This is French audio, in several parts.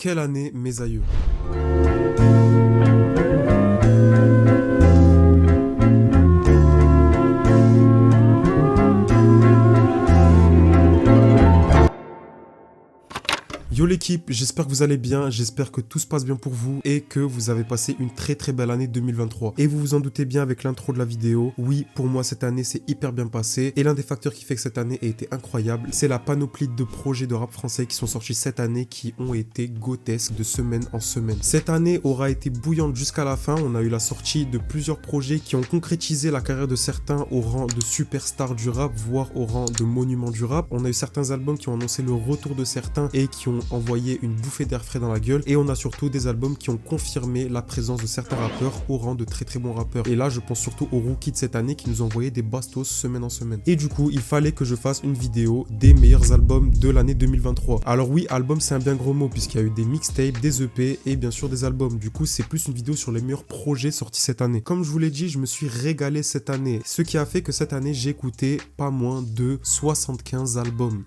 Quelle année, mes aïeux. Yo l'équipe, j'espère que vous allez bien, j'espère que tout se passe bien pour vous et que vous avez passé une très belle année 2023. Et vous vous en doutez bien avec l'intro de la vidéo, oui, pour moi cette année s'est hyper bien passée et l'un des facteurs qui fait que cette année a été incroyable, c'est la panoplie de projets de rap français qui sont sortis cette année qui ont été grotesques de semaine en semaine. Cette année aura été bouillante jusqu'à la fin, on a eu la sortie de plusieurs projets qui ont concrétisé la carrière de certains au rang de superstars du rap, voire au rang de monuments du rap. On a eu certains albums qui ont annoncé le retour de certains et qui ont envoyé une bouffée d'air frais dans la gueule, et on a surtout des albums qui ont confirmé la présence de certains rappeurs au rang de très bons rappeurs. Et là je pense surtout aux rookies de cette année qui nous ont envoyé des bastos semaine en semaine. Et du coup il fallait que je fasse une vidéo des meilleurs albums de l'année 2023. Alors oui, album c'est un bien gros mot puisqu'il y a eu des mixtapes, des EP et bien sûr des albums. Du coup c'est plus une vidéo sur les meilleurs projets sortis cette année. Comme je vous l'ai dit, je me suis régalé cette année, ce qui a fait que cette année j'ai écouté pas moins de 75 albums.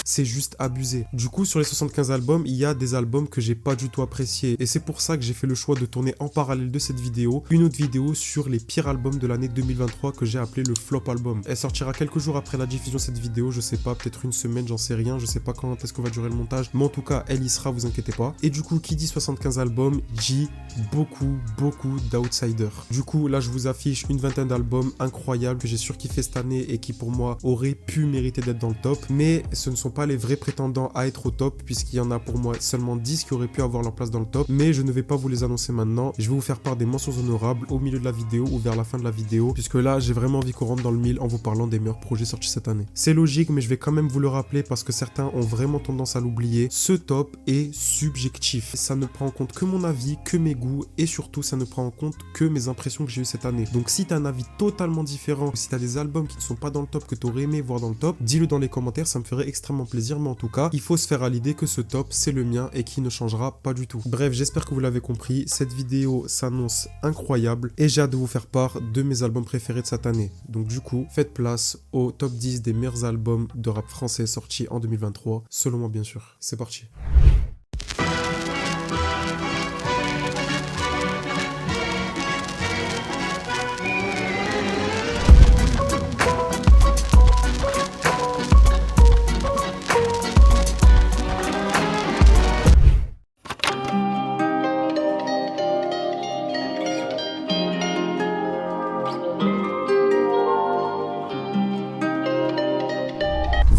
C'est juste abusé. Du coup, sur les 75 albums, il y a des albums que j'ai pas du tout appréciés. Et c'est pour ça que j'ai fait le choix de tourner en parallèle de cette vidéo une autre vidéo sur les pires albums de l'année 2023 que j'ai appelé le flop album. Elle sortira quelques jours après la diffusion de cette vidéo, je sais pas, peut-être une semaine, j'en sais rien, je sais pas quand est-ce qu'on va durer le montage, mais en tout cas, elle y sera, vous inquiétez pas. Et du coup, qui dit 75 albums, dit beaucoup d'outsiders. Du coup, là, je vous affiche une vingtaine d'albums incroyables que j'ai surkiffé cette année et qui pour moi auraient pu mériter d'être dans le top, mais ce ne sont pas les vrais prétendants à être au top puisqu'il y en a pour moi seulement 10 qui auraient pu avoir leur place dans le top, mais je ne vais pas vous les annoncer maintenant. Je vais vous faire part des mentions honorables au milieu de la vidéo ou vers la fin de la vidéo, puisque là j'ai vraiment envie qu'on rentre dans le mille en vous parlant des meilleurs projets sortis cette année. C'est logique, mais je vais quand même vous le rappeler parce que certains ont vraiment tendance à l'oublier. Ce top est subjectif, ça ne prend en compte que mon avis, que mes goûts et surtout ça ne prend en compte que mes impressions que j'ai eues cette année. Donc si tu as un avis totalement différent, si tu as des albums qui ne sont pas dans le top que tu aurais aimé voir dans le top, dis-le dans les commentaires, ça me ferait extrêmement plaisir. Mais en tout cas, il faut se faire à l'idée que ce top c'est le mien et qui ne changera pas du tout. Bref, j'espère que vous l'avez compris, cette vidéo s'annonce incroyable et j'ai hâte de vous faire part de mes albums préférés de cette année. Donc du coup, faites place au top 10 des meilleurs albums de rap français sortis en 2023, selon moi bien sûr. C'est parti.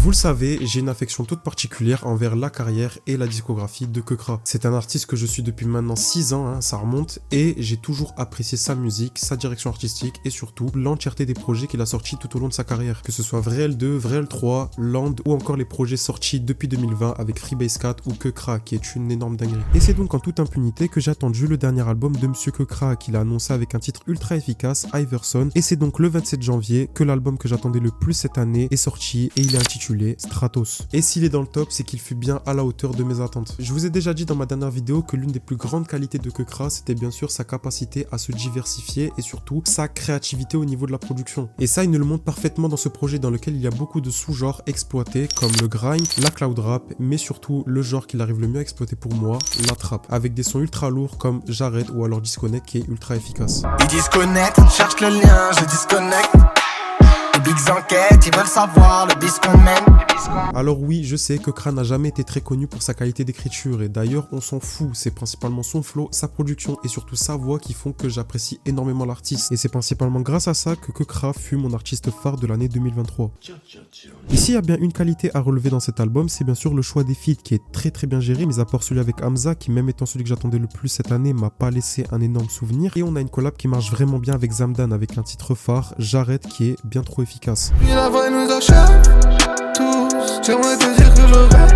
Vous le savez, j'ai une affection toute particulière envers la carrière et la discographie de Keukra. C'est un artiste que je suis depuis maintenant 6 ans, hein, ça remonte, et j'ai toujours apprécié sa musique, sa direction artistique et surtout l'entièreté des projets qu'il a sortis tout au long de sa carrière. Que ce soit Vréel 2, Vréel 3, Land ou encore les projets sortis depuis 2020 avec Freebase 4 ou Keukra qui est une énorme dinguerie. Et c'est donc en toute impunité que j'ai attendu le dernier album de Monsieur Keukra qu'il a annoncé avec un titre ultra efficace, Iverson, et c'est donc le 27 janvier que l'album que j'attendais le plus cette année est sorti et il est intitulé Stratos. Et s'il est dans le top, c'est qu'il fut bien à la hauteur de mes attentes. Je vous ai déjà dit dans ma dernière vidéo que l'une des plus grandes qualités de Keukra, c'était bien sûr sa capacité à se diversifier et surtout sa créativité au niveau de la production. Et ça, il nous le montre parfaitement dans ce projet dans lequel il y a beaucoup de sous-genres exploités comme le grime, la cloud rap, mais surtout le genre qu'il arrive le mieux à exploiter pour moi, la trap, avec des sons ultra lourds comme J'arrête ou alors Disconnect qui est ultra efficace. Ils disconnectent, cherche le lien, je disconnecte. Les big enquêtes, ils veulent savoir le bis qu'on mène. Alors oui, je sais que Keukra n'a jamais été très connu pour sa qualité d'écriture et d'ailleurs on s'en fout, c'est principalement son flow, sa production et surtout sa voix qui font que j'apprécie énormément l'artiste. Et c'est principalement grâce à ça que Keukra fut mon artiste phare de l'année 2023. Ici, il y a bien une qualité à relever dans cet album, c'est bien sûr le choix des feats qui est très bien géré, mis à part celui avec Hamza qui, même étant celui que j'attendais le plus cette année, m'a pas laissé un énorme souvenir. Et on a une collab qui marche vraiment bien avec Zamdan avec un titre phare, J'arrête, qui est bien trop efficace. Et la vraie nous achète tous. J'aimerais te dire que j'aurais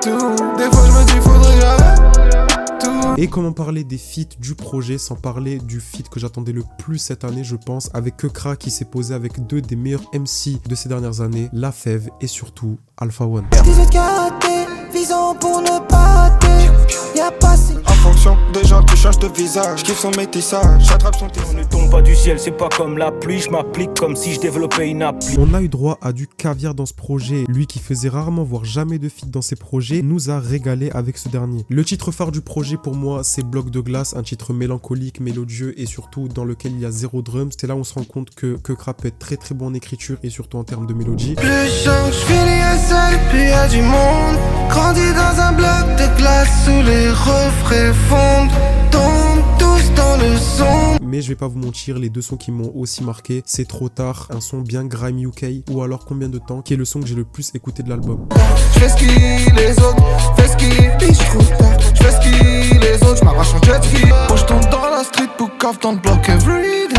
tout. Des fois je me dis faudrait que j'arrête tout. Et comment parler des feats du projet sans parler du feat que j'attendais le plus cette année, je pense, avec Keukra qui s'est posé avec deux des meilleurs MC de ces dernières années, La Fève et surtout Alpha One. 18 karaté, visant pour ne pas rater. Y'a pas si. En fonction des gens que je change de visage, je kiffe son métissage, j'attrape son On ne tombe pas du ciel, c'est pas comme la pluie. Je m'applique comme si je développais une appli. On a eu droit à du caviar dans ce projet. Lui qui faisait rarement voire jamais de feat dans ses projets nous a régalé avec ce dernier. Le titre phare du projet pour moi c'est Bloc de glace, un titre mélancolique, mélodieux et surtout dans lequel il y a zéro drum. C'est là où on se rend compte que Kukra peut être très très bon en écriture et surtout en termes de mélodie. Plus je sens que je finirai seul, plus y a du monde. Grandi dans un bloc de glace où les refrains fondent, tombent tous dans le son. Mais je vais pas vous mentir, les deux sons qui m'ont aussi marqué, c'est Trop tard, un son bien grime UK, ou alors Combien de temps, qui est le son que j'ai le plus écouté de l'album. Je fais ce qui les autres, fais ce qui je roule tard. Je fais ce qui les autres, je m'arrache en jet ski. Moi je tombe dans la street pour cave dans le bloc everyday.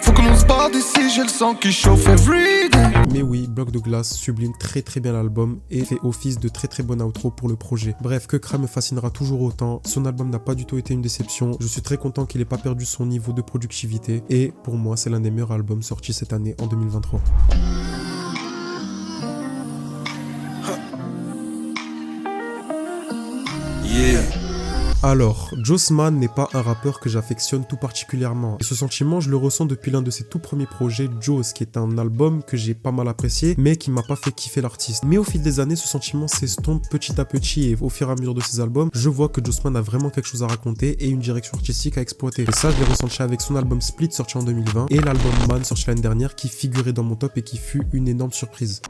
Faut que l'on se barre d'ici, j'ai le sang qui chauffe everyday. Mais oui, Bloc de glace sublime très très bien l'album et fait office de très très bon outro pour le projet. Bref, Kukra me fascinera toujours autant. Son album n'a pas du tout été une déception. Je suis très content qu'il ait pas perdu son niveau de productivité et pour moi c'est l'un des meilleurs albums sortis cette année en 2023. Yeah. Alors, Jossman n'est pas un rappeur que j'affectionne tout particulièrement. Et ce sentiment, je le ressens depuis l'un de ses tout premiers projets, Joss, qui est un album que j'ai pas mal apprécié, mais qui m'a pas fait kiffer l'artiste. Mais au fil des années, ce sentiment s'estompe petit à petit et au fur et à mesure de ses albums, je vois que Jossman a vraiment quelque chose à raconter et une direction artistique à exploiter. Et ça, je l'ai ressenti avec son album Split sorti en 2020 et l'album Man sorti l'année dernière qui figurait dans mon top et qui fut une énorme surprise.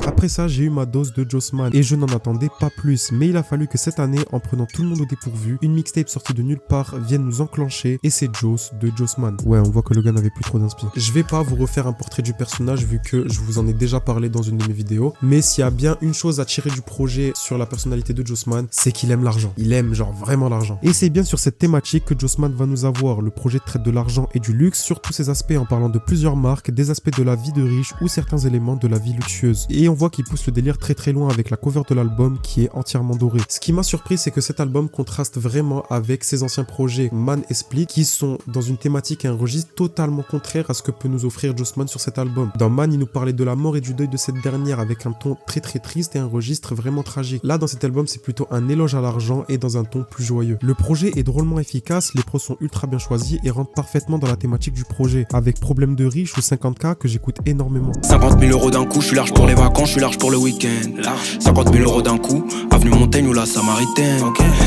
Après ça, j'ai eu ma dose de Jossman et je n'en attendais pas plus, mais il a fallu que cette année, en prenant tout le monde au dépourvu, une mixtape sortie de nulle part vienne nous enclencher et c'est Joss de Jossman. Ouais, on voit que le gars n'avait plus trop d'inspi. Je vais pas vous refaire un portrait du personnage vu que je vous en ai déjà parlé dans une de mes vidéos, mais s'il y a bien une chose à tirer du projet sur la personnalité de Jossman, c'est qu'il aime l'argent. Il aime genre vraiment l'argent. Et c'est bien sur cette thématique que Jossman va nous avoir. Le projet traite de l'argent et du luxe sur tous ses aspects en parlant de plusieurs marques, des aspects de la vie de riche ou certains éléments de la vie luxueuse. Et on voit qu'il pousse le délire très très loin avec la cover de l'album qui est entièrement dorée. Ce qui m'a surpris, c'est que cet album contraste vraiment avec ses anciens projets Man et Split qui sont dans une thématique et un registre totalement contraire à ce que peut nous offrir Jossman sur cet album. Dans Man, il nous parlait de la mort et du deuil de cette dernière avec un ton très très triste et un registre vraiment tragique. Là, dans cet album, c'est plutôt un éloge à l'argent et dans un ton plus joyeux. Le projet est drôlement efficace, les pros sont ultra bien choisis et rentrent parfaitement dans la thématique du projet, avec Problème de riche ou 50K que j'écoute énormément. 50 000 euros d'un coup, je suis large pour les vacances, je suis large pour le week-end. 50 000 euros d'un coup, avenue Montaigne ou la Samaritaine.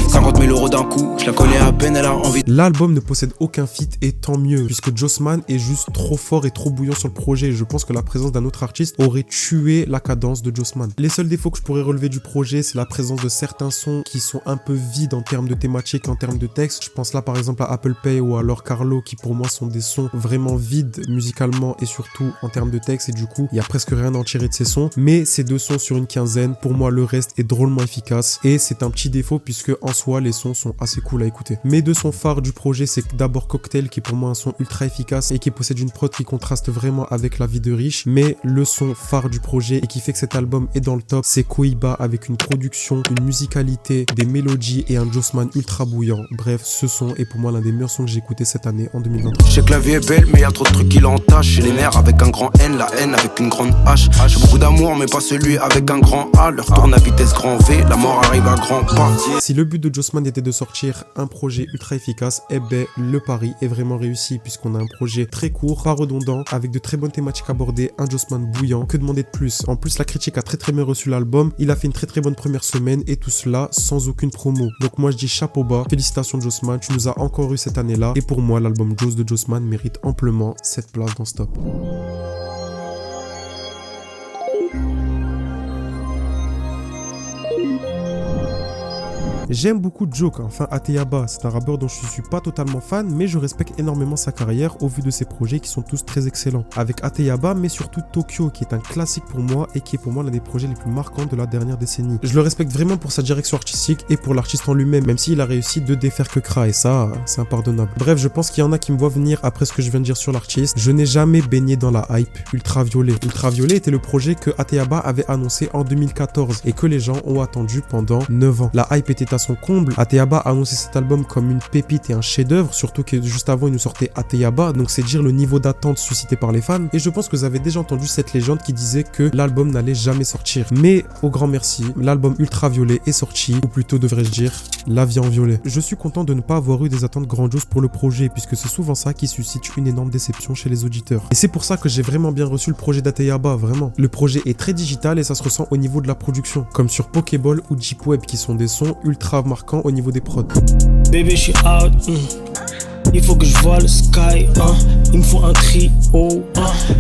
50 000 euros d'un coup, je la connais à peine, elle a envie. L'album ne possède aucun feat et tant mieux, puisque Jossman est juste trop fort et trop bouillant sur le projet. Je pense que la présence d'un autre artiste aurait tué la cadence de Jossman. Les seuls défauts que je pourrais relever du projet, c'est la présence de certains sons qui sont un peu vides en termes de thématique, en termes de texte. Je pense là par exemple à Apple Pay ou alors Carlo, qui pour moi sont des sons vraiment vides musicalement et surtout en termes de texte, et du coup il y a presque rien à en tirer de ces sons. Mais ces deux sons sur une quinzaine, pour moi le reste est drôlement efficace et c'est un petit défaut puisque en soi les sons sont assez cool à écouter. Mes deux sons phares du projet, c'est d'abord Cocktail qui est pour moi un son ultra efficace et qui possède une prod qui contraste vraiment avec la vie de riche, mais le son phare du projet et qui fait que cet album est dans le top, c'est Koiba avec une production, une musicalité, des mélodies et un Jossman ultra bouillant. Bref, ce son est pour moi l'un des meilleurs sons que j'ai écouté cette année en 2023. Je sais que la vie est belle, mais y a trop de trucs qui l'entachent. J'ai les nerfs avec un grand N, la haine avec une grande H. J'ai beaucoup d'amour, mais pas celui avec un grand A. Leur tourne à vitesse grand V, la mort arrive à grands pas. Si le but de Jossman était de sortir un projet ultra efficace, eh ben le pari est vraiment réussi puisqu'on a un projet très court, pas redondant, avec de très bonnes thématiques abordées, un Jossman bouillant, que demander de plus. En plus, la critique a très bien reçu l'album, il a fait une très bonne première semaine et tout cela sans aucune promo. Donc moi je dis chapeau bas, félicitations Jossman, tu nous as encore eu cette année-là et pour moi l'album Joss de Jossman mérite amplement cette place dans ce top. J'aime beaucoup Joke, enfin Ateyaba, c'est un rappeur dont je suis pas totalement fan, mais je respecte énormément sa carrière au vu de ses projets qui sont tous très excellents. Avec Ateyaba, mais surtout Tokyo, qui est un classique pour moi et qui est pour moi l'un des projets les plus marquants de la dernière décennie. Je le respecte vraiment pour sa direction artistique et pour l'artiste en lui-même, même s'il a réussi de défaire Kukra, et ça, c'est impardonnable. Bref, je pense qu'il y en a qui me voient venir après ce que je viens de dire sur l'artiste. Je n'ai jamais baigné dans la hype Ultraviolet. Ultraviolet était le projet que Ateyaba avait annoncé en 2014 et que les gens ont attendu pendant 9 ans. La hype était à son comble. Ateyaba a annoncé cet album comme une pépite et un chef-d'œuvre, surtout que juste avant il nous sortait Ateyaba, donc c'est dire le niveau d'attente suscité par les fans. Et je pense que vous avez déjà entendu cette légende qui disait que l'album n'allait jamais sortir. Mais au grand merci, l'album Ultraviolet est sorti, ou plutôt devrais-je dire La vie en violet. Je suis content de ne pas avoir eu des attentes grandioses pour le projet, puisque c'est souvent ça qui suscite une énorme déception chez les auditeurs. Et c'est pour ça que j'ai vraiment bien reçu le projet d'Ateyaba, vraiment. Le projet est très digital et ça se ressent au niveau de la production, comme sur Pokéball ou Deep Web qui sont des sons ultra marquants au niveau des prods. Bébé, je suis out. Il faut que je vois le sky, il me faut un trio,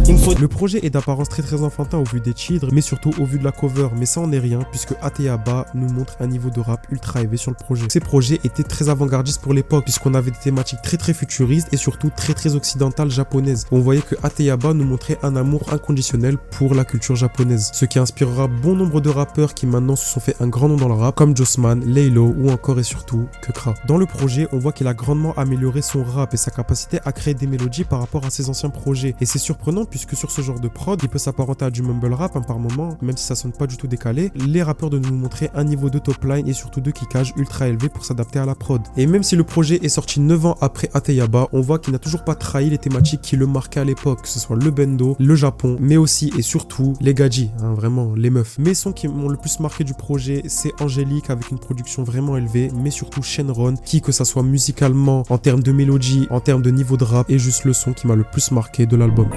il me faut... Le projet est d'apparence très enfantin au vu des titres, mais surtout au vu de la cover, mais ça en est rien puisque Ateyaba nous montre un niveau de rap ultra élevé sur le projet. Ces projets étaient très avant-gardistes pour l'époque puisqu'on avait des thématiques très futuristes et surtout très occidentales japonaises. On voyait que Ateyaba nous montrait un amour inconditionnel pour la culture japonaise, ce qui inspirera bon nombre de rappeurs qui maintenant se sont fait un grand nom dans le rap, comme Jossman, Laylo ou encore et surtout Kekra. Dans le projet, on voit qu'il a grandement amélioré son rap et sa capacité à créer des mélodies par rapport à ses anciens projets. Et c'est surprenant puisque sur ce genre de prod, il peut s'apparenter à du mumble rap par moment, même si ça sonne pas du tout décalé. Les rappeurs de nous montrer un niveau de top line et surtout de kickage ultra élevé pour s'adapter à la prod. Et même si le projet est sorti 9 ans après Ateyaba, on voit qu'il n'a toujours pas trahi les thématiques qui le marquaient à l'époque, que ce soit le bendo, le Japon, mais aussi et surtout les gadgets, vraiment les meufs. Mes sons qui m'ont le plus marqué du projet, c'est Angélique avec une production vraiment élevée, mais surtout Shenron, qui que ça soit musicalement, en termes de mélodie, en termes de niveau de rap, est juste le son qui m'a le plus marqué de l'album.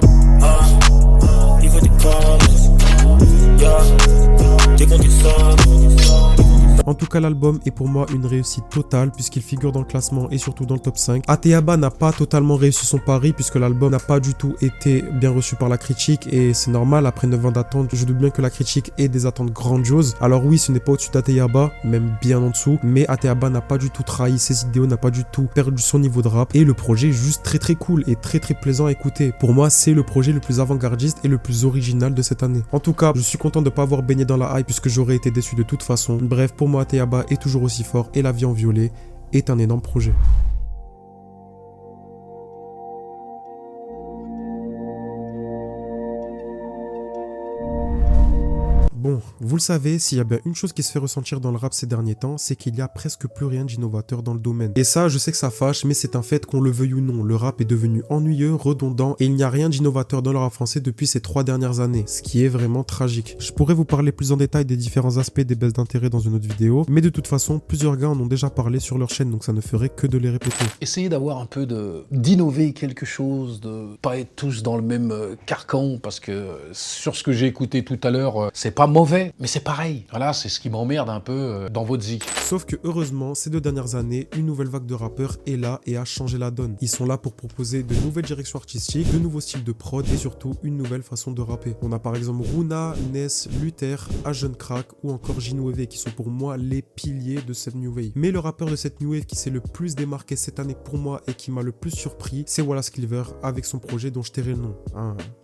En tout cas, l'album est pour moi une réussite totale puisqu'il figure dans le classement et surtout dans le top 5. Ateyaba n'a pas totalement réussi son pari puisque l'album n'a pas du tout été bien reçu par la critique et c'est normal, après 9 ans d'attente, je doute bien que la critique ait des attentes grandioses. Alors oui, ce n'est pas au-dessus d'Ateyaba, même bien en dessous, mais Ateyaba n'a pas du tout trahi ses idéaux, n'a pas du tout perdu son niveau de rap et le projet est juste très cool et très plaisant à écouter. Pour moi, c'est le projet le plus avant-gardiste et le plus original de cette année. En tout cas, je suis content de ne pas avoir baigné dans la hype puisque j'aurais été déçu de toute façon. Bref, pour moi, Ateyaba est toujours aussi fort et La vie en violet est un énorme projet. Bon, vous le savez, s'il y a bien une chose qui se fait ressentir dans le rap ces derniers temps, c'est qu'il y a presque plus rien d'innovateur dans le domaine. Et ça, je sais que ça fâche, mais c'est un fait qu'on le veuille ou non. Le rap est devenu ennuyeux, redondant, et il n'y a rien d'innovateur dans le rap français depuis ces 3 dernières années, ce qui est vraiment tragique. Je pourrais vous parler plus en détail des différents aspects des baisses d'intérêt dans une autre vidéo, mais de toute façon, plusieurs gars en ont déjà parlé sur leur chaîne, donc ça ne ferait que de les répéter. Essayez d'avoir un peu d'innover quelque chose, de pas être tous dans le même carcan, parce que sur ce que j'ai écouté tout à l'heure, c'est pas mauvais, mais c'est pareil. Voilà, c'est ce qui m'emmerde un peu dans votre zik. Sauf que heureusement, ces 2 dernières années, une nouvelle vague de rappeurs est là et a changé la donne. Ils sont là pour proposer de nouvelles directions artistiques, de nouveaux styles de prod et surtout une nouvelle façon de rapper. On a par exemple Runa, Ness, Luther, Agent Crack ou encore Ginoueve qui sont pour moi les piliers de cette new wave. Mais le rappeur de cette new wave qui s'est le plus démarqué cette année pour moi et qui m'a le plus surpris, c'est Wallace Cleaver avec son projet dont je tairai le nom.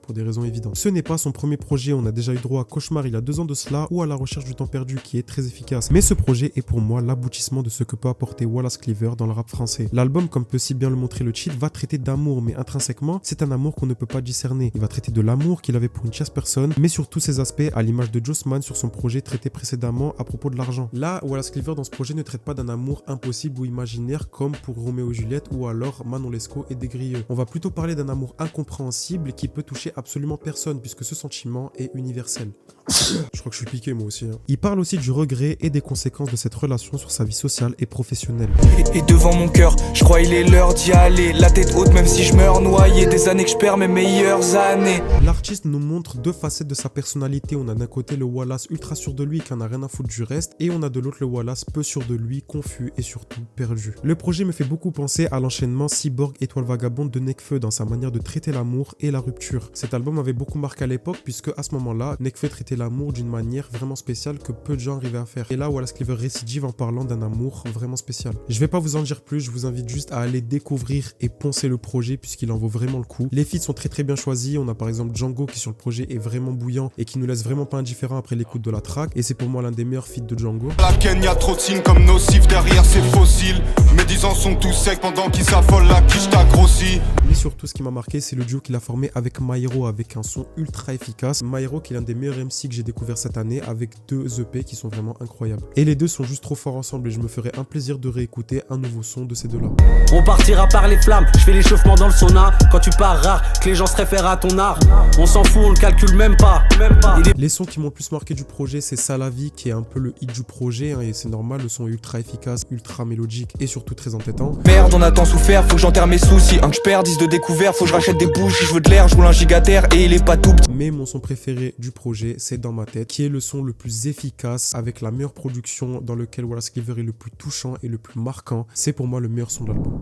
Pour des raisons évidentes. Ce n'est pas son premier projet, on a déjà eu droit à Cauchemar il y a 2 ans de cela ou à La recherche du temps perdu qui est très efficace. Mais ce projet est pour moi l'aboutissement de ce que peut apporter Wallace Cleaver dans le rap français. L'album, comme peut si bien le montrer le titre, va traiter d'amour, mais intrinsèquement, c'est un amour qu'on ne peut pas discerner. Il va traiter de l'amour qu'il avait pour une tierce personne, mais sur tous ses aspects, à l'image de Jossman sur son projet traité précédemment à propos de l'argent. Là, Wallace Cleaver dans ce projet ne traite pas d'un amour impossible ou imaginaire comme pour Roméo et Juliette ou alors Manon Lescaut et Des Grieux. On va plutôt parler d'un amour incompréhensible qui peut toucher absolument personne puisque ce sentiment est universel. Je crois que je suis piqué moi aussi. Il parle aussi du regret et des conséquences de cette relation sur sa vie sociale et professionnelle. Et devant mon cœur, je crois il est l'heure d'y aller. La tête haute même si je meurs noyé. Des années que je perds mes meilleures années. L'artiste nous montre 2 facettes de sa personnalité. On a d'un côté le Wallace ultra sûr de lui qui en a rien à foutre du reste. Et on a de l'autre le Wallace peu sûr de lui, confus et surtout perdu. Le projet me fait beaucoup penser à l'enchaînement Cyborg Étoile Vagabonde de Nekfeu dans sa manière de traiter l'amour et la rupture. Cet album avait beaucoup marqué à l'époque puisque à ce moment-là, Nekfeu traitait l'amour d'une manière vraiment spéciale que peu de gens arrivaient à faire. Et là, Wallace Cleaver récidive en parlant d'un amour vraiment spécial. Je vais pas vous en dire plus, je vous invite juste à aller découvrir et poncer le projet puisqu'il en vaut vraiment le coup. Les feats sont très bien choisis. On a par exemple Django qui sur le projet est vraiment bouillant et qui nous laisse vraiment pas indifférent après l'écoute de la track. Et c'est pour moi l'un des meilleurs feats de Django. La Ken, y a trop de signes comme nocifs derrière ces fossiles. Mes 10 ans sont tous secs pendant qu'ils s'affolent, la quiche t'a grossi. Mais surtout, ce qui m'a marqué, c'est le duo qu'il a formé avec Maïro. Myro avec un son ultra efficace. Myro qui est l'un des meilleurs MC que j'ai découvert cette année avec 2 EP qui sont vraiment incroyables. Et les deux sont juste trop forts ensemble et je me ferai un plaisir de réécouter un nouveau son de ces deux-là. On partira par les flammes, je fais l'échauffement dans le sauna. Quand tu pars rare, que les gens se réfèrent à ton art. On s'en fout, on le calcule même pas. Les sons qui m'ont le plus marqué du projet, c'est Salavi qui est un peu le hit du projet hein, et c'est normal, le son est ultra efficace, ultra mélodique et surtout très entêtant. Merde, on a tant souffert, faut que j'enterre mes soucis. Un que je perds, 10 de découvert, faut que je rachète des bouches. Si je veux de l'air, je roule un gigaterre et il est pas tout petit. Mais mon son préféré du projet, c'est Dans ma tête, qui est le son le plus efficace avec la meilleure production, dans lequel Wallace Cleaver est le plus touchant et le plus marquant. C'est pour moi le meilleur son de l'album.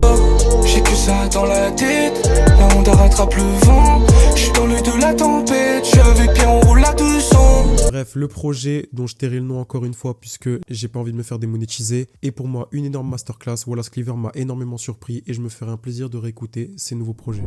J'ai que ça dans la tête, la honte rattrape le vent. Je suis dans l'œil de la tempête, je suis avec Pierre, on roule à 200. Bref, le projet dont je tairai le nom encore une fois puisque j'ai pas envie de me faire démonétiser est pour moi une énorme masterclass. Wallace Cleaver m'a énormément surpris et je me ferai un plaisir de réécouter ses nouveaux projets.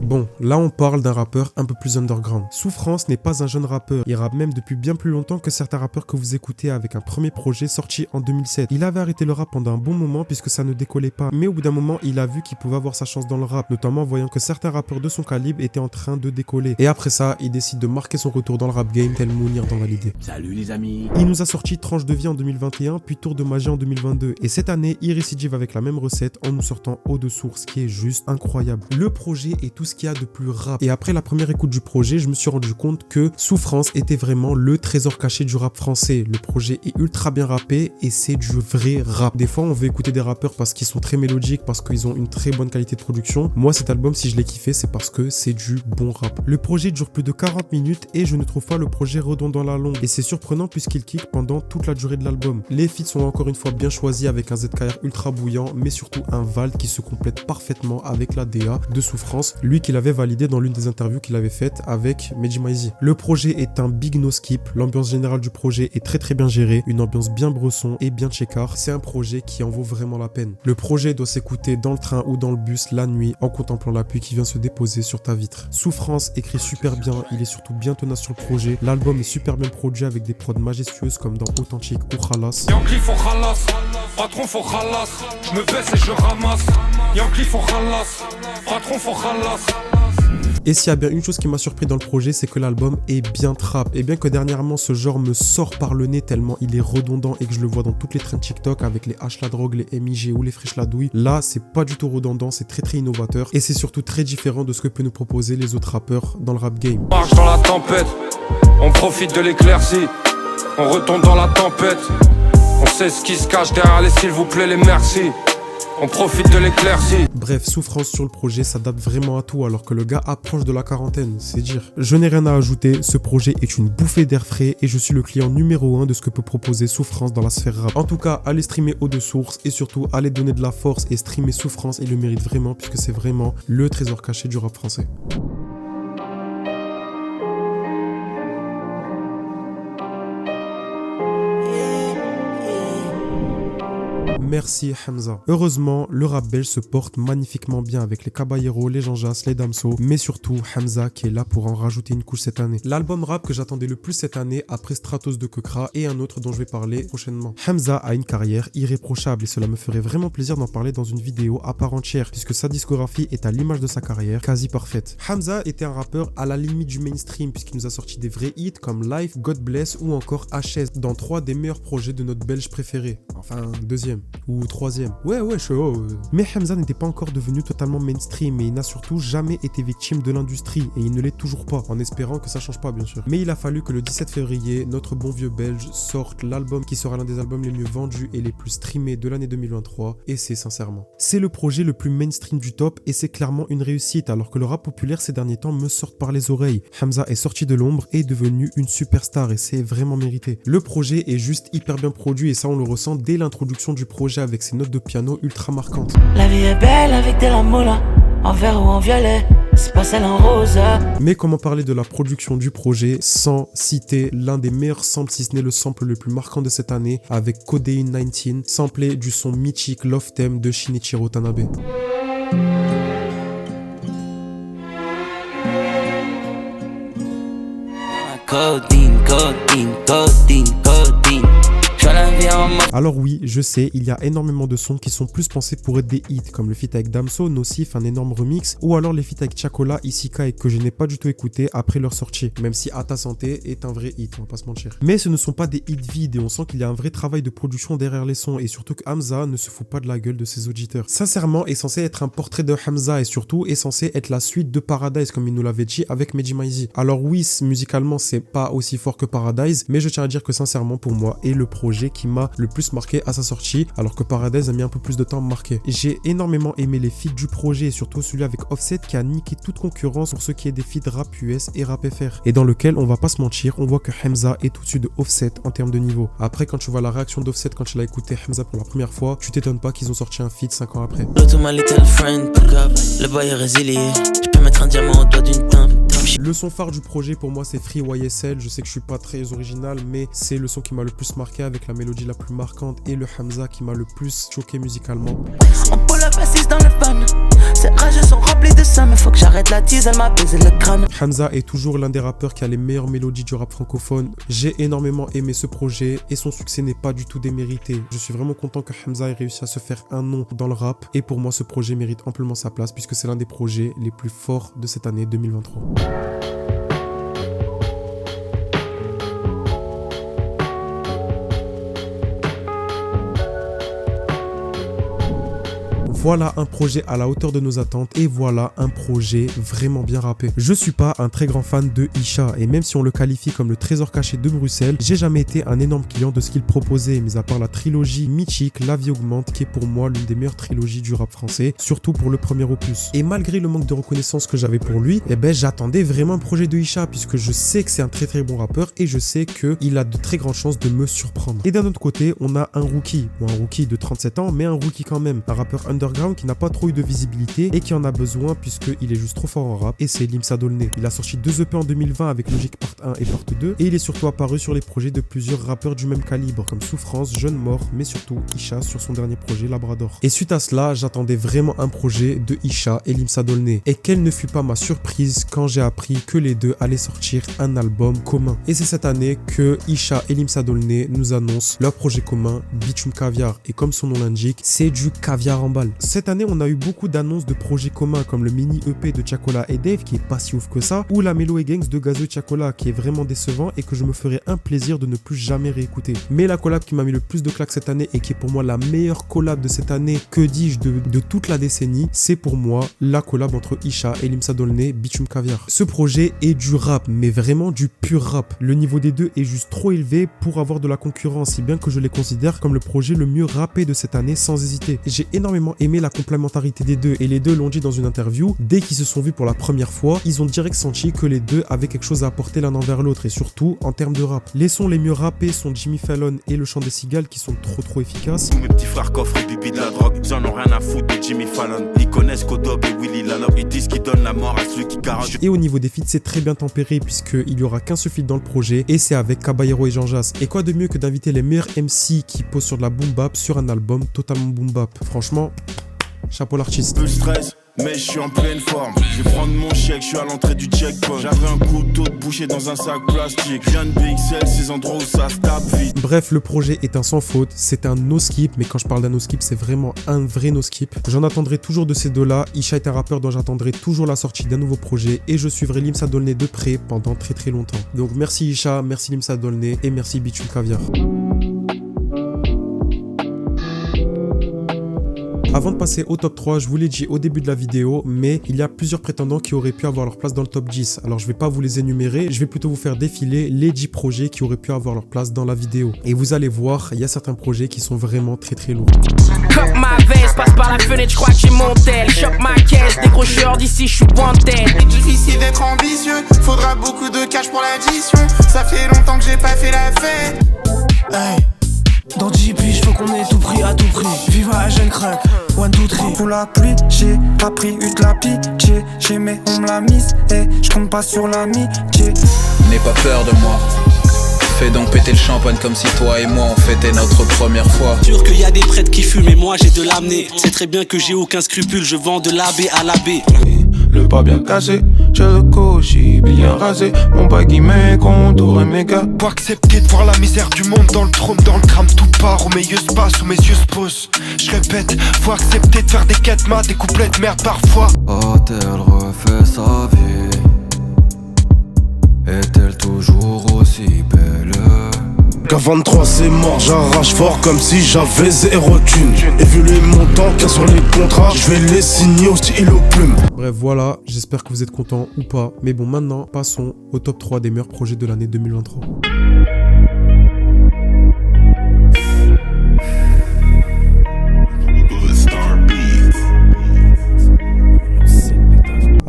Bon, là on parle d'un rappeur un peu plus underground. Souffrance n'est pas un jeune rappeur, il rappe même depuis bien plus longtemps que certains rappeurs que vous écoutez avec un premier projet sorti en 2007. Il avait arrêté le rap pendant un bon moment puisque ça ne décollait pas, mais au bout d'un moment il a vu qu'il pouvait avoir sa chance dans le rap, notamment en voyant que certains rappeurs de son calibre étaient en train de décoller. Et après ça, il décide de marquer son retour dans le rap game tel Mounir dans Validé. Salut les amis. Il nous a sorti Tranche de vie en 2021, puis Tour de magie en 2022. Et cette année, il récidive avec la même recette en nous sortant Eau de source, qui est juste incroyable. Le projet est tout ce qu'il y a de plus rap. Et après la première écoute du projet, je me suis rendu compte que Souffrance était vraiment le trésor caché du rap français. Le projet est ultra bien rappé et c'est du vrai rap. Des fois, on veut écouter des rappeurs parce qu'ils sont très mélodiques, parce qu'ils ont une très bonne qualité de production. Moi, cet album, si je l'ai kiffé, c'est parce que c'est du bon rap. Le projet dure plus de 40 minutes et je ne trouve pas le projet redondant à la longue. Et c'est surprenant puisqu'il kick pendant toute la durée de l'album. Les feats sont encore une fois bien choisis avec un ZKR ultra bouillant, mais surtout un Vald qui se complète parfaitement avec la DA de Souffrance, lui qu'il avait validé dans l'une des interviews qu'il avait faites avec Mehdi Maizi. Le projet est un big no skip, l'ambiance générale du projet est très bien gérée, une ambiance bien bresson et bien checkard, c'est un projet qui en vaut vraiment la peine. Le projet doit s'écouter dans le train ou dans le bus la nuit en contemplant la pluie qui vient se déposer sur ta vitre. Souffrance écrit super bien, il est surtout bien tenace sur le projet, l'album est super bien produit avec des prods majestueuses comme dans Authentique ou Khalas. Yankee faut khalas, patron faut khalas, je me baisse et je ramasse. Yankee faut khalas, patron faut khalas. Et s'il y a bien une chose qui m'a surpris dans le projet, c'est que l'album est bien trap. Et bien que dernièrement ce genre me sort par le nez tellement il est redondant et que je le vois dans toutes les trends TikTok avec les H la drogue, les MIG ou les Friches la douille, là c'est pas du tout redondant, c'est très innovateur et c'est surtout très différent de ce que peuvent nous proposer les autres rappeurs dans le rap game. On marche dans la tempête, on profite de l'éclaircie, on retombe dans la tempête, on sait ce qui se cache derrière les s'il vous plaît les merci. On profite de l'éclaircie. Bref, Souffrance sur le projet s'adapte vraiment à tout alors que le gars approche de la quarantaine, c'est dire. Je n'ai rien à ajouter, ce projet est une bouffée d'air frais et je suis le client numéro 1 de ce que peut proposer Souffrance dans la sphère rap. En tout cas, allez streamer Eau de source et surtout allez donner de la force et streamer Souffrance, il le mérite vraiment puisque c'est vraiment le trésor caché du rap français. Merci Hamza. Heureusement, le rap belge se porte magnifiquement bien avec les Caballero, les Jean-Jas, les Damso, mais surtout Hamza qui est là pour en rajouter une couche cette année. L'album rap que j'attendais le plus cette année après Stratos de Kekra et un autre dont je vais parler prochainement. Hamza a une carrière irréprochable et cela me ferait vraiment plaisir d'en parler dans une vidéo à part entière puisque sa discographie est à l'image de sa carrière, quasi parfaite. Hamza était un rappeur à la limite du mainstream puisqu'il nous a sorti des vrais hits comme Life, God Bless ou encore HS dans 3 des meilleurs projets de notre belge préféré. Enfin, deuxième. Ou troisième. Ouais, je suis Mais Hamza n'était pas encore devenu totalement mainstream et il n'a surtout jamais été victime de l'industrie et il ne l'est toujours pas, en espérant que ça change pas bien sûr. Mais il a fallu que le 17 février, notre bon vieux belge sorte l'album qui sera l'un des albums les mieux vendus et les plus streamés de l'année 2023 et c'est sincèrement. C'est le projet le plus mainstream du top et c'est clairement une réussite alors que le rap populaire ces derniers temps me sort par les oreilles. Hamza est sorti de l'ombre et est devenu une superstar et c'est vraiment mérité. Le projet est juste hyper bien produit et ça on le ressent dès l'introduction du projet avec ses notes de piano ultra marquantes. La vie est belle avec de la moula, en vert ou en violet, c'est pas celle en rose. Mais comment parler de la production du projet sans citer l'un des meilleurs samples, si ce n'est le sample le plus marquant de cette année, avec Codeine 19, samplé du son mythique Love Theme de Shinichiro Tanabe. Codeine, codeine, codeine, codeine. viens en mode. Alors oui, je sais, il y a énormément de sons qui sont plus pensés pour être des hits, comme le feat avec Damso, Nocif, un énorme remix, ou alors les feats avec Chacola, Isika, et que je n'ai pas du tout écouté après leur sortie, même si À ta santé est un vrai hit, on va pas se mentir. Mais ce ne sont pas des hits vides et on sent qu'il y a un vrai travail de production derrière les sons, et surtout que Hamza ne se fout pas de la gueule de ses auditeurs. Sincèrement, est censé être un portrait de Hamza et surtout est censé être la suite de Paradise, comme il nous l'avait dit avec Mehdi Maizi. Alors oui, musicalement c'est pas aussi fort que Paradise, mais je tiens à dire que sincèrement pour moi est le projet qui m'a le plus marqué à sa sortie, alors que Paradise a mis un peu plus de temps à me marquer. J'ai énormément aimé les feats du projet et surtout celui avec Offset qui a niqué toute concurrence pour ce qui est des feats rap US et rap FR, et dans lequel on va pas se mentir, on voit que Hamza est au-dessus de Offset en termes de niveau. Après, quand tu vois la réaction d'Offset quand il a écouté Hamza pour la première fois, tu t'étonnes pas qu'ils ont sorti un feat 5 ans après. Le boy est résilié, je peux mettre un diamant au doigt d'une teinte. Le son phare du projet pour moi c'est Free YSL, je sais que je suis pas très original mais c'est le son qui m'a le plus marqué avec la mélodie la plus marquante et le Hamza qui m'a le plus choqué musicalement. On pull up assise dans le van, ces rages sont remplies de sang mais faut que j'arrête la tease, elle m'a baisé le crâne. Hamza est toujours l'un des rappeurs qui a les meilleures mélodies du rap francophone. J'ai énormément aimé ce projet et son succès n'est pas du tout démérité. Je suis vraiment content que Hamza ait réussi à se faire un nom dans le rap et pour moi ce projet mérite amplement sa place puisque c'est l'un des projets les plus forts de cette année 2023. Voilà un projet à la hauteur de nos attentes et voilà un projet vraiment bien rappé. Je suis pas un très grand fan de Isha et même si on le qualifie comme le trésor caché de Bruxelles, j'ai jamais été un énorme client de ce qu'il proposait, mis à part la trilogie mythique La Vie Augmente qui est pour moi l'une des meilleures trilogies du rap français, surtout pour le premier opus. Et malgré le manque de reconnaissance que j'avais pour lui, j'attendais vraiment un projet de Isha puisque je sais que c'est un très très bon rappeur et je sais qu'il a de très grandes chances de me surprendre. Et d'un autre côté, on a un rookie de 37 ans mais un rookie quand même, un rappeur underground qui n'a pas trop eu de visibilité et qui en a besoin puisqu'il est juste trop fort en rap et c'est Limsa Dolné. Il a sorti 2 EP en 2020 avec Logique Part 1 et Part 2 et il est surtout apparu sur les projets de plusieurs rappeurs du même calibre comme Souffrance, Jeune Mort mais surtout Isha sur son dernier projet Labrador. Et suite à cela, j'attendais vraiment un projet de Isha et Limsa Dolné et quelle ne fut pas ma surprise quand j'ai appris que les deux allaient sortir un album commun. Et c'est cette année que Isha et Limsa Dolné nous annoncent leur projet commun Bitume Caviar et comme son nom l'indique, c'est du caviar en balle. Cette année, on a eu beaucoup d'annonces de projets communs comme le mini EP de Chacola et Dave qui est pas si ouf que ça, ou la Melo et Gangs de Gazo et Chacola qui est vraiment décevant et que je me ferais un plaisir de ne plus jamais réécouter. Mais la collab qui m'a mis le plus de claques cette année et qui est pour moi la meilleure collab de cette année, que dis-je, de toute la décennie, c'est pour moi la collab entre Isha et Limsa Dolné, Bitume Caviar. Ce projet est du rap, mais vraiment du pur rap. Le niveau des deux est juste trop élevé pour avoir de la concurrence, si bien que je les considère comme le projet le mieux rappé de cette année sans hésiter. J'ai énormément aimé la complémentarité des deux et les deux l'ont dit dans une interview, dès qu'ils se sont vus pour la première fois, ils ont direct senti que les deux avaient quelque chose à apporter l'un envers l'autre et surtout en termes de rap. Les sons les mieux rappés sont Jimmy Fallon et Le Chant des Cigales qui sont trop efficaces. Tous mes petits frères coffrent et bibi de la drogue, ils en ont rien à foutre de Jimmy Fallon. Ils connaissent Kodob et Willy Lalop, ils disent qu'ils donnent la mort à celui qui garage. Et au niveau des feats, c'est très bien tempéré puisqu'il n'y aura qu'un seul feat dans le projet et c'est avec Caballero et Jean Jas. Et quoi de mieux que d'inviter les meilleurs MC qui posent sur de la boom bap sur un album totalement boom bap. Franchement, chapeau l'artiste. Peu de stress, mais je suis en pleine forme. Je vais prendre mon chèque, je suis à l'entrée du checkpoint. J'avais un couteau de boucher dans un sac plastique. Je viens de BXL, ces endroits où ça se tape vite. Bref, le projet est un sans faute, c'est un no skip, mais quand je parle d'un no skip, c'est vraiment un vrai no skip. J'en attendrai toujours de ces deux-là. Isha est un rappeur dont j'attendrai toujours la sortie d'un nouveau projet et je suivrai Limsa Dolné de près pendant très longtemps. Donc merci Isha, merci Limsa Dolné et merci Bitume Caviar. Avant de passer au top 3, je vous l'ai dit au début de la vidéo, mais il y a plusieurs prétendants qui auraient pu avoir leur place dans le top 10. Alors je vais pas vous les énumérer, je vais plutôt vous faire défiler les 10 projets qui auraient pu avoir leur place dans la vidéo. Et vous allez voir, il y a certains projets qui sont vraiment très lourds. Cop ma veste, passe par la fenêtre, je crois que j'ai mon tel. Chope ma caisse, décrocheur d'ici, je suis wanted. Difficile d'être ambitieux, faudra beaucoup de cash pour l'addition. Ça fait longtemps que j'ai pas fait la fête. Hey. Dans 10 piges, faut qu'on ait tout pris à tout prix. Viva la jeune crack, 1, 2, 3. Pour la pluie, j'ai pas pris eu de la pitié. J'ai mais on me l'a mise, et je compte pas sur l'amitié. N'aie pas peur de moi. Fais donc péter le champagne comme si toi et moi on fêtait notre première fois. Sûr qu'il y a des prêtres qui fument et moi j'ai de l'amener. C'est très bien que j'ai aucun scrupule, je vends de l'abbé à l'abbé. Le pas bien cassé, j'ai le cochi bien rasé. Mon baggy mes contours et mes gars. Faut accepter de voir la misère du monde dans le trône, dans le crâne, tout part où mes yeux se passent, où mes yeux se posent. Je répète, faut accepter de faire des quêtes mat, des couplets de merde parfois. A-t-elle refait sa vie? Est-elle toujours aussi belle? Qu'à 23 c'est mort, j'arrache fort comme si j'avais 0 thune. Et vu les montants qu'il y a sur les contrats, je vais les signer au stylo plume. Bref voilà, j'espère que vous êtes contents ou pas. Mais bon, maintenant passons au top 3 des meilleurs projets de l'année 2023.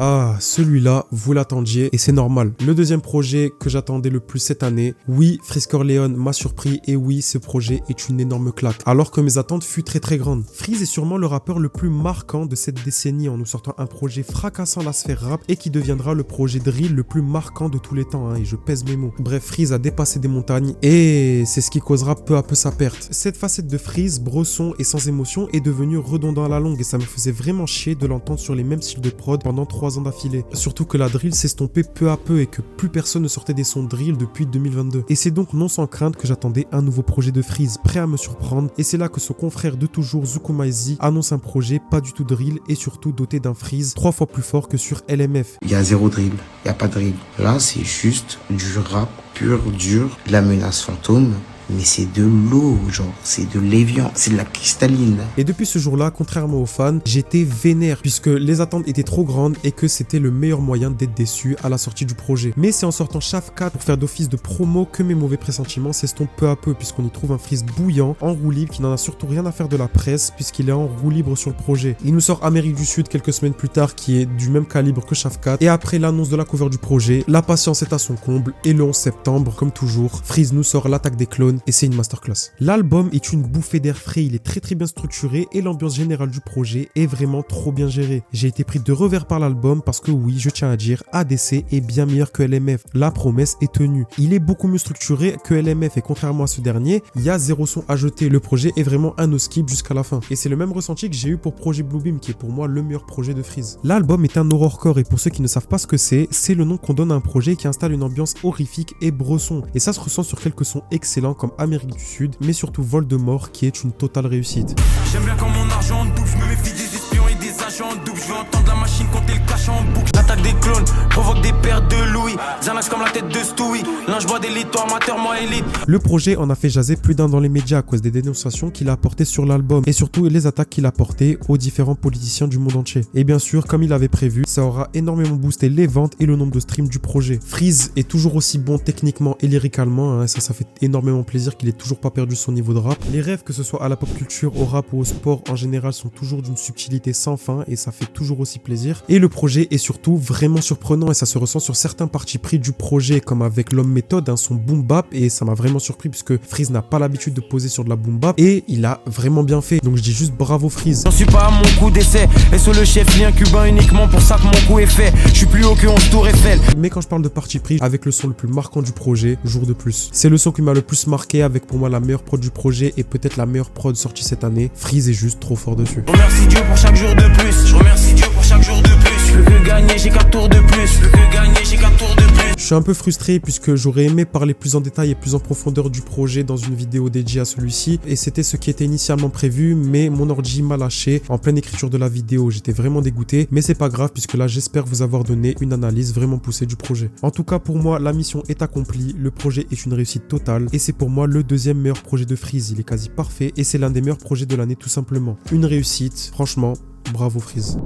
Ah, celui-là, vous l'attendiez et c'est normal. Le deuxième projet que j'attendais le plus cette année, oui, Freeze Corleone m'a surpris et oui, ce projet est une énorme claque. Alors que mes attentes furent très grandes. Freeze est sûrement le rappeur le plus marquant de cette décennie en nous sortant un projet fracassant la sphère rap et qui deviendra le projet drill le plus marquant de tous les temps, hein, et je pèse mes mots. Bref, Freeze a dépassé des montagnes et c'est ce qui causera peu à peu sa perte. Cette facette de Freeze, bresson et sans émotion est devenue redondant à la longue et ça me faisait vraiment chier de l'entendre sur les mêmes styles de prod pendant 3 ans d'affilée. Surtout que la drill s'estompait peu à peu et que plus personne ne sortait des sons drill depuis 2022. Et c'est donc non sans crainte que j'attendais un nouveau projet de Freeze prêt à me surprendre et c'est là que son confrère de toujours Zukumaizi annonce un projet pas du tout drill et surtout doté d'un Freeze 3 fois plus fort que sur LMF. Il y a 0 drill, il n'y a pas de drill. Là c'est juste du rap pur, dur, la menace fantôme. Mais c'est de l'eau, genre, c'est de l'évian, c'est de la cristalline. Et depuis ce jour-là, contrairement aux fans, j'étais vénère puisque les attentes étaient trop grandes et que c'était le meilleur moyen d'être déçu à la sortie du projet. Mais c'est en sortant Shaf 4 pour faire d'office de promo que mes mauvais pressentiments s'estompent peu à peu puisqu'on y trouve un Freeze bouillant, en roue libre qui n'en a surtout rien à faire de la presse puisqu'il est en roue libre sur le projet. Il nous sort Amérique du Sud quelques semaines plus tard qui est du même calibre que Shaf 4 et après l'annonce de la cover du projet, la patience est à son comble et le 11 septembre, comme toujours, Freeze nous sort l'attaque des clones et c'est une masterclass. L'album est une bouffée d'air frais, il est très bien structuré et l'ambiance générale du projet est vraiment trop bien gérée. J'ai été pris de revers par l'album parce que oui, je tiens à dire, ADC est bien meilleur que LMF. La promesse est tenue. Il est beaucoup mieux structuré que LMF et contrairement à ce dernier, il y a 0 son à jeter. Le projet est vraiment un no-skip jusqu'à la fin. Et c'est le même ressenti que j'ai eu pour Projet Bluebeam qui est pour moi le meilleur projet de Freeze. L'album est un horrorcore et pour ceux qui ne savent pas ce que c'est le nom qu'on donne à un projet qui installe une ambiance horrifique et bresson. Et ça se ressent sur quelques sons excellents comme Amérique du Sud, mais surtout Voldemort qui est une totale réussite. J'aime bien quand mon argent double, je me méfie des espions et des agents doubles. Je veux entendre la machine compter le cash en boucle. L'attaque des clones provoque des pertes de Louis. Xanax comme la tête de Stewie. Là je bois des litres, amateur, moi élite. Le projet en a fait jaser plus d'un dans les médias à cause des dénonciations qu'il a apportées sur l'album et surtout les attaques qu'il a portées aux différents politiciens du monde entier. Et bien sûr, comme il avait prévu, ça aura énormément boosté les ventes et le nombre de streams du projet. Freeze est toujours aussi bon techniquement et lyricalement, hein, ça fait énormément plaisir qu'il ait toujours pas perdu son niveau de rap. Les rêves, que ce soit à la pop culture, au rap ou au sport en général, sont toujours d'une subtilité sans fin et ça fait toujours aussi plaisir. Et le projet est surtout vraiment surprenant et ça se ressent sur certains partis pris du projet comme avec l'homme méthode, hein, son boom bap, et ça m'a vraiment surpris puisque Freeze n'a pas l'habitude de poser sur de la boom bap et il a vraiment bien fait. Donc je dis juste bravo Freeze. J'en suis pas à mon coup d'essai et sur le chef lien cubain uniquement pour ça que mon coup est fait. Je suis plus haut que 11 tours Eiffel. Mais quand je parle de parti pris, avec le son le plus marquant du projet, Jour de plus. C'est le son qui m'a le plus marqué avec pour moi la meilleure prod du projet et peut-être la meilleure prod sortie cette année. Freeze est juste trop fort dessus. Je remercie Dieu pour chaque jour de plus. Je remercie Dieu pour chaque jour de plus. Je veux que gagner, j'ai 4 tours de plus. Je veux que gagner, j'ai 4 tours de plus. Je suis un peu frustré puisque j'aurais aimé parler plus en détail et plus en profondeur du projet dans une vidéo dédiée à celui-ci et c'était ce qui était initialement prévu, mais mon ordi m'a lâché en pleine écriture de la vidéo. J'étais vraiment dégoûté, mais c'est pas grave puisque là j'espère vous avoir donné une analyse vraiment poussée du projet. En tout cas pour moi la mission est accomplie, le projet est une réussite totale et c'est pour moi le deuxième meilleur projet de Freeze. Il est quasi parfait et c'est l'un des meilleurs projets de l'année tout simplement. Une réussite, franchement, bravo Freeze.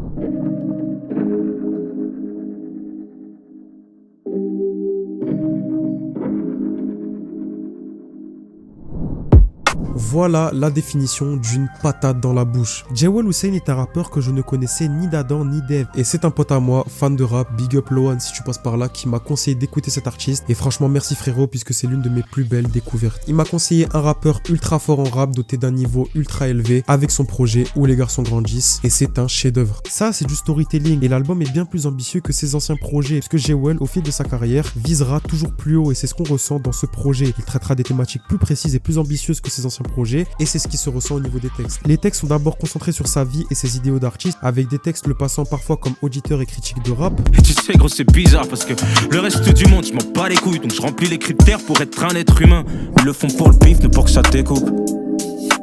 Voilà la définition d'une patate dans la bouche. Jewel Hussein est un rappeur que je ne connaissais ni d'Adam ni d'Eve. Et c'est un pote à moi, fan de rap, big up Lohan si tu passes par là, qui m'a conseillé d'écouter cet artiste. Et franchement merci frérot puisque c'est l'une de mes plus belles découvertes. Il m'a conseillé un rappeur ultra fort en rap, doté d'un niveau ultra élevé, avec son projet Où les garçons grandissent. Et c'est un chef d'œuvre. Ça c'est du storytelling et l'album est bien plus ambitieux que ses anciens projets. Puisque Jewel au fil de sa carrière visera toujours plus haut et c'est ce qu'on ressent dans ce projet. Il traitera des thématiques plus précises et plus ambitieuses que ses anciens projets. projet et c'est ce qui se ressent au niveau des textes. Les textes sont d'abord concentrés sur sa vie et ses idéaux d'artiste, avec des textes le passant parfois comme auditeur et critique de rap. Et tu sais gros c'est bizarre parce que le reste du monde je m'en bats les couilles, donc je remplis les critères pour être un être humain. Ils le font pour le bif, ne pour que ça découpe.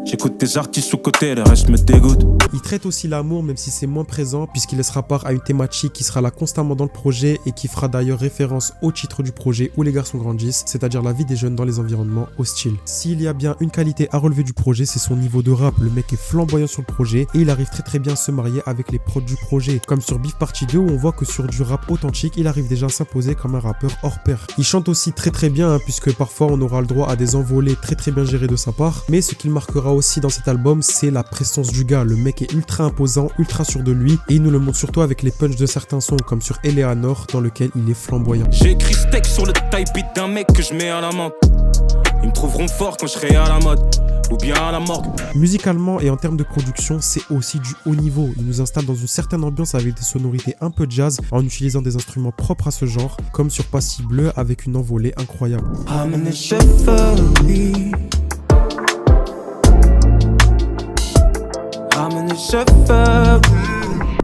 J'écoute tes artistes sous-côté, le reste me dégoûte. Il traite aussi l'amour même si c'est moins présent puisqu'il laissera part à une thématique qui sera là constamment dans le projet et qui fera d'ailleurs référence au titre du projet Où les garçons grandissent, c'est-à-dire la vie des jeunes dans les environnements hostiles. S'il y a bien une qualité à relever du projet, c'est son niveau de rap. Le mec est flamboyant sur le projet et il arrive très bien à se marier avec les prods du projet. Comme sur Beef Party 2 où on voit que sur du rap authentique, il arrive déjà à s'imposer comme un rappeur hors pair. Il chante aussi très bien puisque parfois on aura le droit à des envolées très bien gérées de sa part, mais ce qu'il marquera aussi dans cet album, c'est la prestance du gars. Le mec est ultra imposant, ultra sûr de lui et il nous le montre surtout avec les punchs de certains sons comme sur Eleanor dans lequel il est flamboyant. J'ai écrit ce texte sur le type beat d'un mec que je mets à la menthe. Ils me trouveront fort quand je serai à la mode ou bien à la morgue. Musicalement et en termes de production, c'est aussi du haut niveau. Il nous installe dans une certaine ambiance avec des sonorités un peu jazz en utilisant des instruments propres à ce genre, comme sur Passy Bleu avec une envolée incroyable.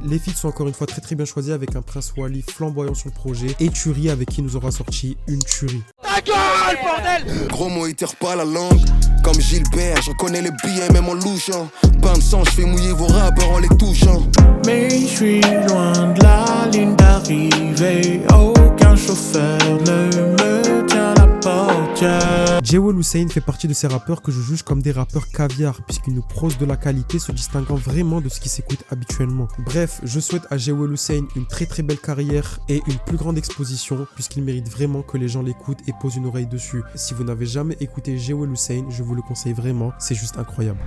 Les feats sont encore une fois très bien choisis avec un Prince Wally flamboyant sur le projet et Turi avec qui nous aura sorti une tuerie. Ta gueule, bordel! Gros mot, il tire pas la langue. Comme Gilbert, je connais les billets même en louchant. Pain de sang, je fais mouiller vos rappeurs en les touchant. Mais je suis loin de la ligne d'arrivée. Aucun chauffeur ne me tient la portière. Jewel Hussein fait partie de ces rappeurs que je juge comme des rappeurs caviar puisqu'ils nous prosent de la qualité se distinguant vraiment de ce qui s'écoute habituellement. Bref, je souhaite à Jewel Hussein une très belle carrière et une plus grande exposition puisqu'il mérite vraiment que les gens l'écoutent et posent une oreille dessus. Si vous n'avez jamais écouté Jewel Hussein, je vous le conseille vraiment, c'est juste incroyable.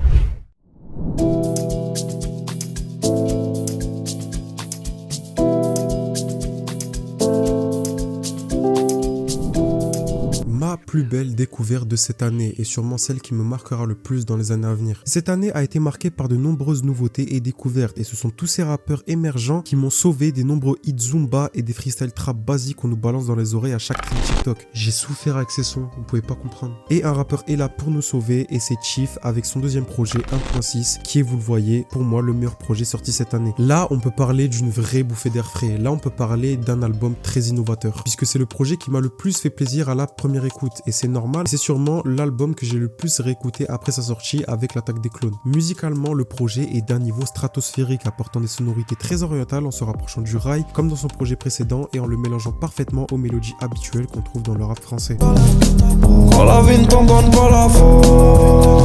Ma plus belle découverte de cette année et sûrement celle qui me marquera le plus dans les années à venir. Cette année a été marquée par de nombreuses nouveautés et découvertes et ce sont tous ces rappeurs émergents qui m'ont sauvé des nombreux hits Zumba et des freestyle trap basiques qu'on nous balance dans les oreilles à chaque clip TikTok. J'ai souffert avec ces sons, vous pouvez pas comprendre. Et un rappeur est là pour nous sauver et c'est Chief avec son deuxième projet 1.6 qui est, vous le voyez, pour moi le meilleur projet sorti cette année. Là on peut parler d'une vraie bouffée d'air frais, là on peut parler d'un album très innovateur puisque c'est le projet qui m'a le plus fait plaisir à la première écoute et c'est normal, c'est sûrement l'album que j'ai le plus réécouté après sa sortie avec l'Attaque des Clones. Musicalement, le projet est d'un niveau stratosphérique apportant des sonorités très orientales en se rapprochant du rail comme dans son projet précédent et en le mélangeant parfaitement aux mélodies habituelles qu'on trouve dans le rap français. Quand la vie ne t'en donne pas la force,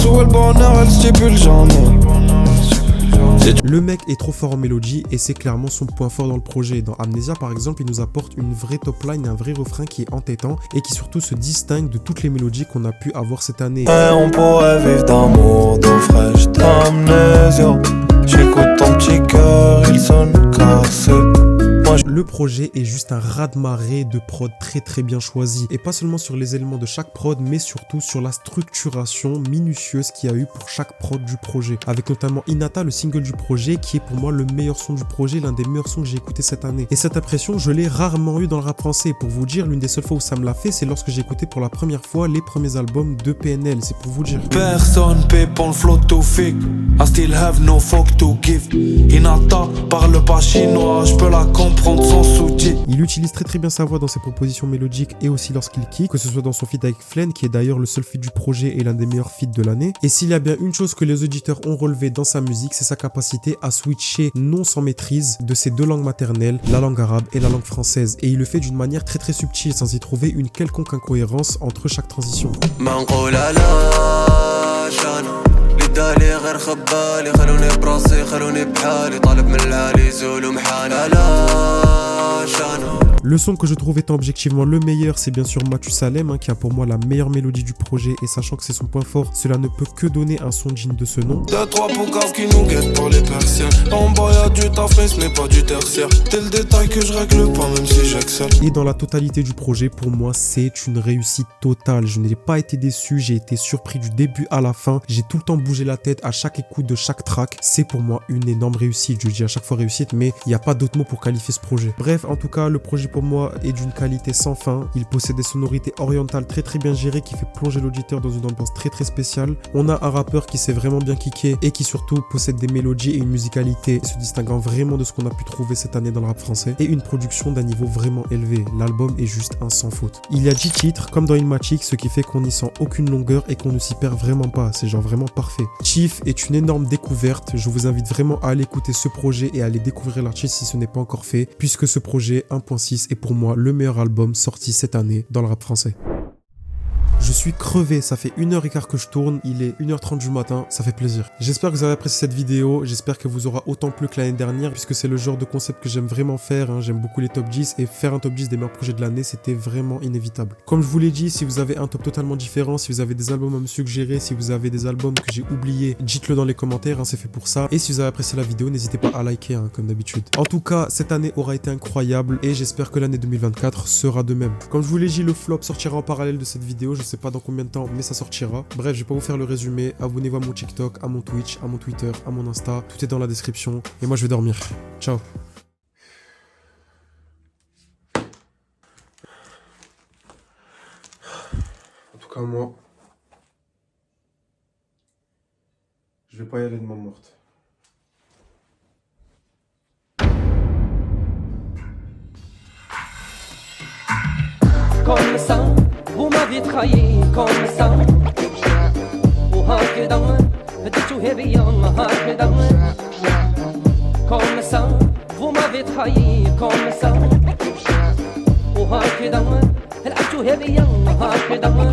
où est le bonheur, elle stipule jamais. Le mec est trop fort en mélodie et c'est clairement son point fort dans le projet. Dans Amnesia par exemple, il nous apporte une vraie top line et un vrai refrain qui est entêtant et qui surtout se distingue de toutes les mélodies qu'on a pu avoir cette année. On pourrait vivre d'amour, d'eau fraîche, d'amnésia. J'écoute ton petit cœur, il sonne cassé. Le projet est juste un raz-de-marée de prod très bien choisi et pas seulement sur les éléments de chaque prod mais surtout sur la structuration minutieuse qu'il y a eu pour chaque prod du projet, avec notamment Inata, le single du projet qui est pour moi le meilleur son du projet, l'un des meilleurs sons que j'ai écouté cette année. Et cette impression je l'ai rarement eu dans le rap français. Pour vous dire, l'une des seules fois où ça me l'a fait, c'est lorsque j'ai écouté pour la première fois les premiers albums de PNL, c'est pour vous dire. Personne paie pour le flow to fake. I still have no fuck to give. Inata parle pas chinois, je peux la comprendre sans sous-titres. Il utilise très bien sa voix dans ses propositions mélodiques et aussi lorsqu'il kick, que ce soit dans son feat avec Flen qui est d'ailleurs le seul feat du projet et l'un des meilleurs feats de l'année. Et s'il y a bien une chose que les auditeurs ont relevé dans sa musique, c'est sa capacité à switcher non sans maîtrise de ses deux langues maternelles, la langue arabe et la langue française. Et il le fait d'une manière très subtile sans y trouver une quelconque incohérence entre chaque transition. دالي غير خبالي خلوني براسي خلوني بحالي طالب من العالي زول ومحالة لا شانو. Le son que je trouve étant objectivement le meilleur, c'est bien sûr Mathusalem qui a pour moi la meilleure mélodie du projet et sachant que c'est son point fort, cela ne peut que donner un son digne de ce nom. 2-3 poucaves qui nous guettent pour les persiennes. En bas y'a du taf mais ce n'est pas du tertiaire. C'est le détail que je règle pas même si j'excelle. Et dans la totalité du projet, pour moi c'est une réussite totale. Je n'ai pas été déçu, j'ai été surpris du début à la fin. J'ai tout le temps bougé la tête à chaque écoute de chaque track. C'est pour moi une énorme réussite. Je dis à chaque fois réussite mais il n'y a pas d'autre mot pour qualifier ce projet. Bref, en tout cas le projet pour moi est d'une qualité sans fin. Il possède des sonorités orientales très bien gérées qui fait plonger l'auditeur dans une ambiance très spéciale. On a un rappeur qui sait vraiment bien kicker et qui surtout possède des mélodies et une musicalité se distinguant vraiment de ce qu'on a pu trouver cette année dans le rap français et une production d'un niveau vraiment élevé. L'album est juste un sans faute. Il y a 10 titres comme dans Illmatic, ce qui fait qu'on n'y sent aucune longueur et qu'on ne s'y perd vraiment pas. C'est genre vraiment parfait. Chief est une énorme découverte. Je vous invite vraiment à aller écouter ce projet et à aller découvrir l'artiste si ce n'est pas encore fait, puisque ce projet 1.6 est pour moi le meilleur album sorti cette année dans le rap français. Je suis crevé, ça fait 1h15 que je tourne, il est 1h30 du matin, ça fait plaisir. J'espère que vous avez apprécié cette vidéo, j'espère que vous aura autant plu que l'année dernière, puisque c'est le genre de concept que j'aime vraiment faire, hein. J'aime beaucoup les top 10, et faire un top 10 des meilleurs projets de l'année, c'était vraiment inévitable. Comme je vous l'ai dit, si vous avez un top totalement différent, si vous avez des albums à me suggérer, si vous avez des albums que j'ai oubliés, dites-le dans les commentaires, hein, c'est fait pour ça. Et si vous avez apprécié la vidéo, n'hésitez pas à liker, hein, comme d'habitude. En tout cas, cette année aura été incroyable, et j'espère que l'année 2024 sera de même. Comme je vous l'ai dit, le flop sortira en parallèle de cette vidéo, je sais pas dans combien de temps, mais ça sortira. Bref, je vais pas vous faire le résumé. Abonnez-vous à mon TikTok, à mon Twitch, à mon Twitter, à mon Insta. Tout est dans la description. Et moi, je vais dormir. Ciao. En tout cas, moi, je vais pas y aller de main morte. Comme ça, vous m'avez trahi, comme ça. وهكذا بديتو هبيا هكذا. Comme ça, vous m'avez trahi, comme ça. وهكذا لعبتو هبيا هكذا.